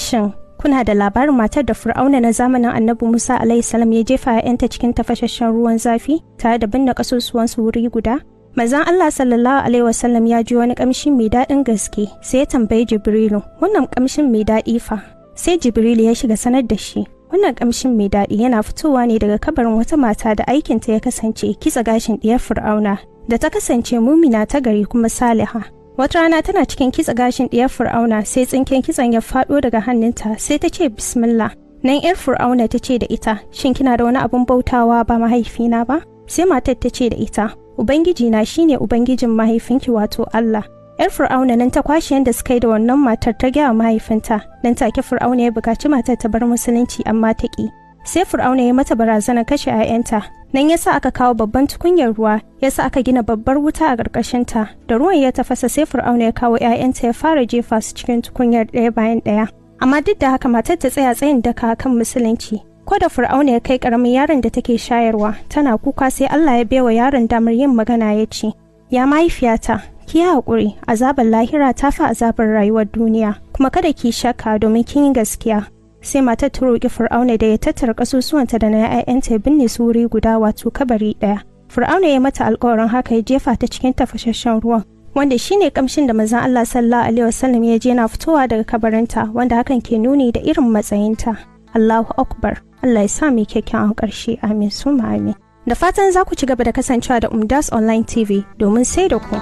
Shin kuna da labarin matar da Fir'auna na zamanin Annabi Musa alaihi salam ya jefa ‘ya'yanta cikin tafashashen ruwan zafi tare da binne kasusuwansu wuri guda? Manzon Allah sallallahu alaihi wasallam ya ji wani kamshi mai daɗin gaske, sai ya tambayi Jibrilu, wannan kamshin mai daɗi fa? Sai Jibrilu ya shiga sanar da shi, wannan kamshin mai daɗi yana fitowa ne daga kabarin wata mata da aikinta ya kasance kitsa gashin ɗiyar Fir'auna, da ta kasance mumina ta gari kuma saliha. Wata rana tana cikin kitsa gashin ɗiyar Fir'auna sai tsinken kitson ya faɗo daga hannunta, sai ta ce bismillah. Nan ‘yar Fir'auna ta ce da ita, shin kina da wani abun bautawa ba mahaifina ba? Sai matar ta ce da ita, Ubangiji na shine Ubangijin mahaifinki wato Allah. ‘Yar Fir'auna nan ta kwashe yadda suka yi da wannan matar ta gaya mahaifinta, nan take Fir'auna ya buƙaci matar ta bar musulunci amma ta ƙi. Sai Fir'auna ya mata barazanar kashe ‘ya'yanta, nan yasa aka kawo babban tukunyar ruwa, yasa aka gina babbar wuta a ƙarƙashinta, da ruwan ya tafasa sai Fir'auna ya kawo ‘ya'yanta ya fara jefa su cikin tukunyar ɗaya bayan ɗaya. Amma duk da haka matar ta tsaya tsayin daka kan musulunci. Ko da Fir'auna ya kai ƙaramin yaron da take shayarwa, tana kuka sai Allah ya baiwa yaron damar yin magana ya ce, ya mahaifiyata, ki yi haƙuri, azabar lahira ta fi azabar rayuwar duniya, kuma kada ki shakka domin kin yi gaskiya. Sai matar ta roƙi Fir'auna da ya tattara ƙasusuwanta da na ‘ya'yanta ya binne su wuri guda wato kabari ɗaya. Fir'auna ya mata alƙawarin haka ya jefa ta cikin tafashashen ruwan, wanda shine kamshin da manzon Allah sallallahu alaihi wasallam ya je na fitowa daga kabarinta, wanda hakan ke nuni da irin matsayinta. Allahu Akbar. Allah ya sa mu kyakkyawan ƙarshe. Amin summa amin. Da fatan za ku ci gaba da kasancewa da Umdas Online TV domin sai da ku.